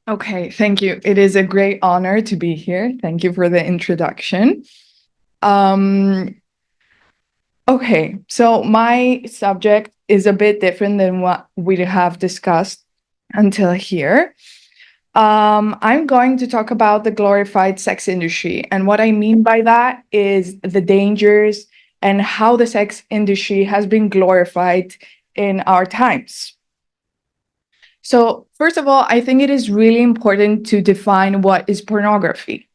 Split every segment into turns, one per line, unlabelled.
Okay, thank you. It is a great honor to be here. Thank you for the introduction. Um, okay, so my subject is a bit different than what we have discussed until here. I'm going to talk about the glorified sex industry. And what I mean by that is the dangers and how the sex industry has been glorified in our times. So, first of all, I think it is really important to define what is pornography.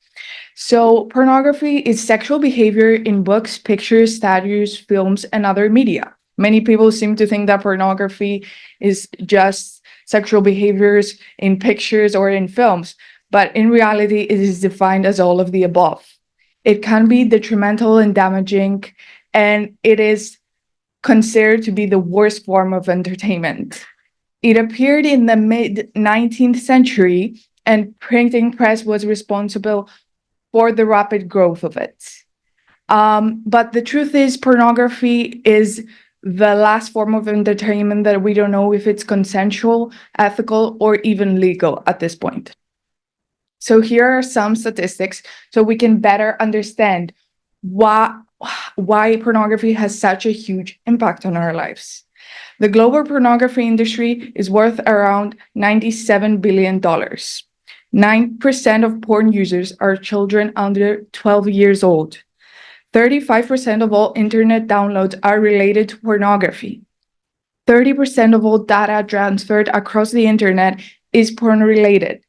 So, pornography is sexual behavior in books, pictures, statues, films, and other media. Many people seem to think that pornography is just sexual behaviors in pictures or in films, but in reality, it is defined as all of the above. It can be detrimental and damaging, and it is considered to be the worst form of entertainment. It appeared in the mid 19th century, and printing press was responsible for the rapid growth of it. But the truth is, pornography is the last form of entertainment that we don't know if it's consensual, ethical, or even legal at this point. So here are some statistics so we can better understand why, why pornography has such a huge impact on our lives. The global pornography industry is worth around $97 billion. 9% of porn users are children under 12 years old. 35% of all internet downloads are related to pornography. 30% of all data transferred across the internet is porn related.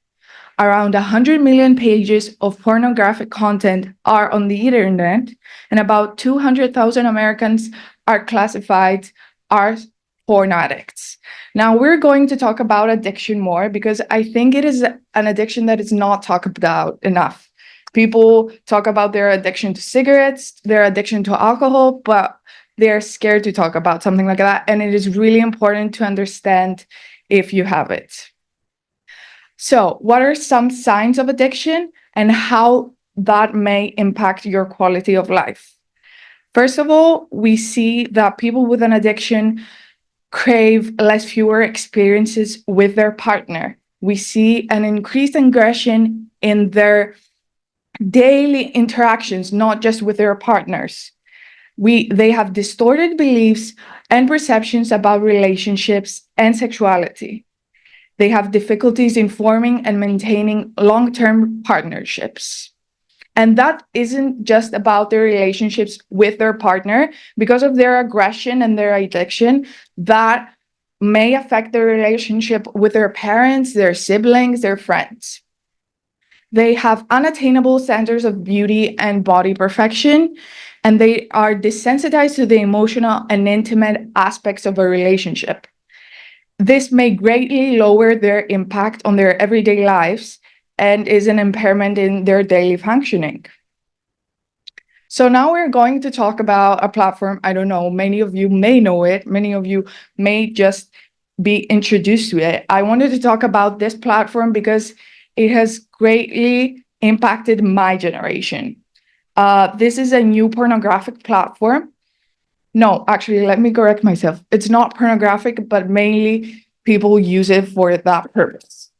Around 100 million pages of pornographic content are on the internet, and about 200,000 Americans are classified as porn addicts. Now, we're going to talk about addiction more because I think it is an addiction that is not talked about enough. People talk about their addiction to cigarettes, their addiction to alcohol, but they're scared to talk about something like that. And it is really important to understand if you have it. So, what are some signs of addiction and how that may impact your quality of life? First of all, we see that people with an addiction crave fewer experiences with their partner. We see an increased aggression in their daily interactions, not just with their partners. They have distorted beliefs and perceptions about relationships and sexuality. They have difficulties in forming and maintaining long-term partnerships. And that isn't just about their relationships with their partner. Because of their aggression and their addiction, that may affect their relationship with their parents, their siblings, their friends. They have unattainable standards of beauty and body perfection, and they are desensitized to the emotional and intimate aspects of a relationship. This may greatly lower their impact on their everyday lives and is an impairment in their daily functioning. So now we're going to talk about a platform. I don't know, many of you may know it, many of you may just be introduced to it. I wanted to talk about this platform because it has greatly impacted my generation. This is a new pornographic platform. No, actually, let me correct myself. It's not pornographic, but mainly people use it for that purpose.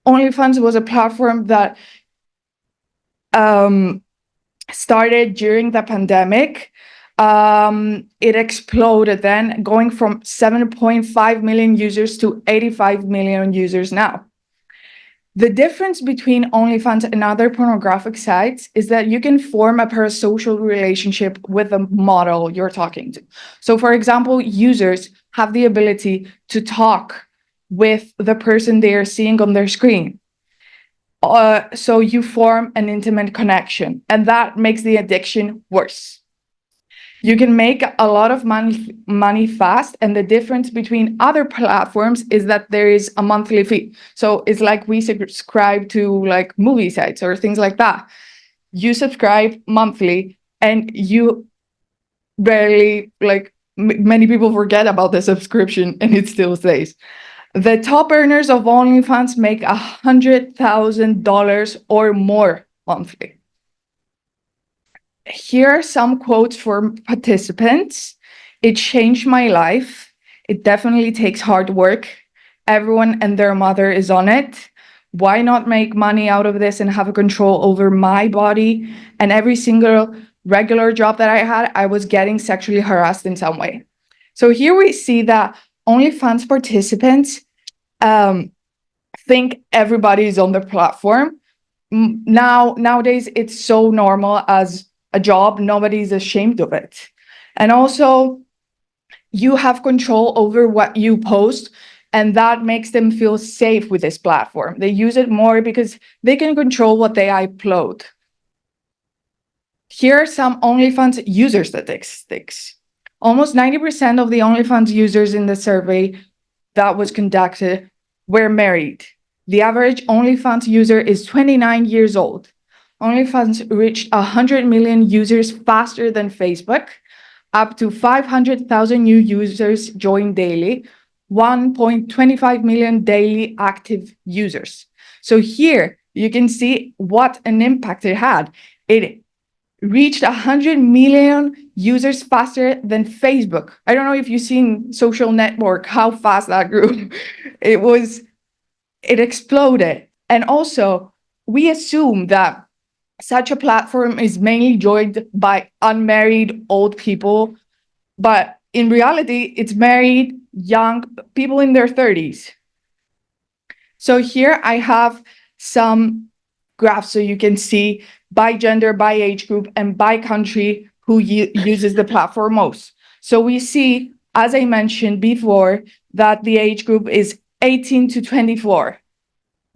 OnlyFans was a platform that started during the pandemic. It exploded then, going from 7.5 million users to 85 million users now. The difference between OnlyFans and other pornographic sites is that you can form a parasocial relationship with the model you're talking to. So, for example, users have the ability to talk with the person they are seeing on their screen. So you form an intimate connection, and that makes the addiction worse. You can make a lot of money fast, and the difference between other platforms is that there is a monthly fee. So it's like we subscribe to like movie sites or things like that. You subscribe monthly, and you barely many people forget about the subscription, and it still stays. The top earners of OnlyFans make $100,000 or more monthly. Here are some quotes for participants. It changed my life. It definitely takes hard work. Everyone and their mother is on it. Why not make money out of this and have a control over my body? And every single regular job that I had, I was getting sexually harassed in some way. So here we see that OnlyFans participants think everybody is on the platform. Nowadays, it's so normal as a job, nobody's ashamed of it. And also, you have control over what you post, and that makes them feel safe with this platform. They use it more because they can control what they upload. Here are some OnlyFans user statistics. Almost 90% of the OnlyFans users in the survey that was conducted were married. The average OnlyFans user is 29 years old. OnlyFans reached 100 million users faster than Facebook. Up to 500,000 new users join daily, 1.25 million daily active users. So here you can see what an impact it had. It reached 100 million users faster than Facebook. I don't know if you've seen social network, how fast that grew. It exploded. And also, we assume that such a platform is mainly joined by unmarried old people, but in reality, it's married young people in their 30s. So here I have some graphs so you can see by gender, by age group, and by country who uses the platform most. So we see, as I mentioned before, that the age group is 18 to 24,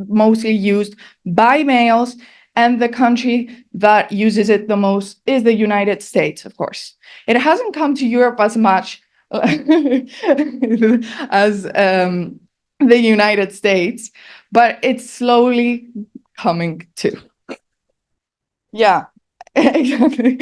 mostly used by males, and the country that uses it the most is the United States, of course. It hasn't come to Europe as much as the United States, but it's slowly coming too. Yeah, exactly.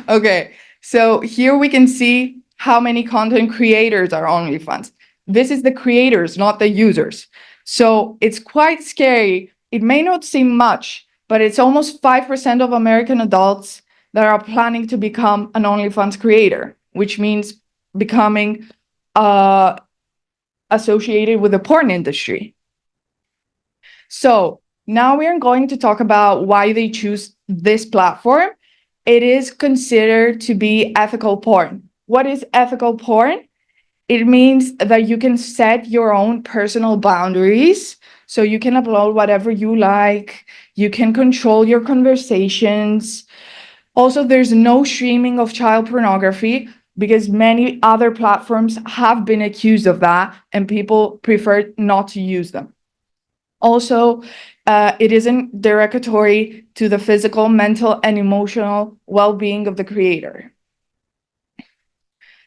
Okay, so here we can see how many content creators are OnlyFans. This is the creators, not the users. So it's quite scary. It may not seem much, but it's almost 5% of American adults that are planning to become an OnlyFans creator, which means becoming associated with the porn industry. So now we are going to talk about why they choose this platform. It is considered to be ethical porn. What is ethical porn? It means that you can set your own personal boundaries. So you can upload whatever you like. You can control your conversations. Also, there's no streaming of child pornography because many other platforms have been accused of that and people prefer not to use them. Also, it isn't derogatory to the physical, mental, and emotional well-being of the creator.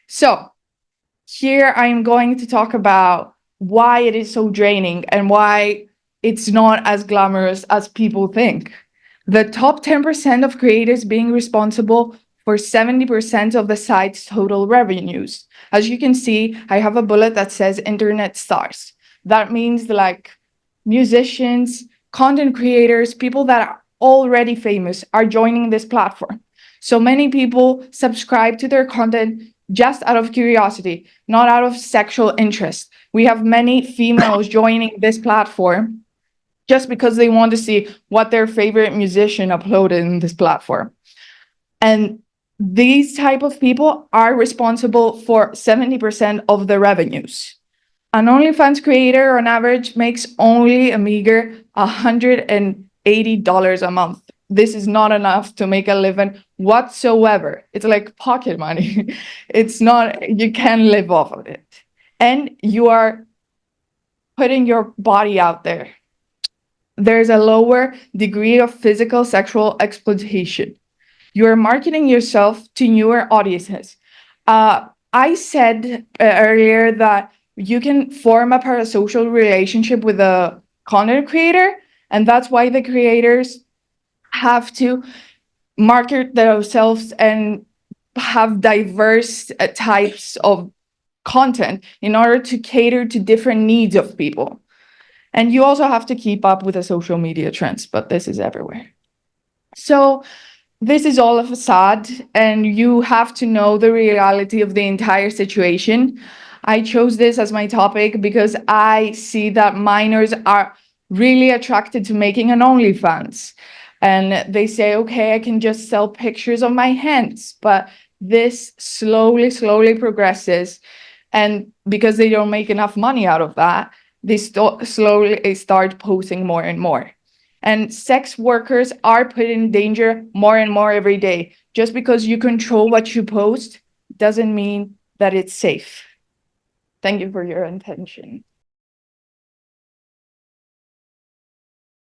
So here I'm going to talk about why it is so draining and why it's not as glamorous as people think. The top 10% of creators being responsible for 70% of the site's total revenues. As you can see, I have a bullet that says internet stars. That means like musicians, content creators, people that are already famous are joining this platform. So many people subscribe to their content just out of curiosity, not out of sexual interest. We have many females joining this platform just because they want to see what their favorite musician uploaded in this platform. And these type of people are responsible for 70% of the revenues. An OnlyFans creator on average makes only a meager $180 a month. This is not enough to make a living whatsoever. It's like pocket money. It's not, you can live off of it. And you are putting your body out there. There's a lower degree of physical sexual exploitation. You're marketing yourself to newer audiences. I said earlier that you can form a parasocial relationship with a content creator, and that's why the creators have to market themselves and have diverse types of content in order to cater to different needs of people. And you also have to keep up with the social media trends, but this is everywhere. So this is all of a facade, and you have to know the reality of the entire situation. I chose this as my topic because I see that minors are really attracted to making an OnlyFans. And they say, okay, I can just sell pictures of my hands. But this slowly progresses. And because they don't make enough money out of that, they slowly start posting more and more. And sex workers are put in danger more and more every day. Just because you control what you post doesn't mean that it's safe. Thank you for your attention.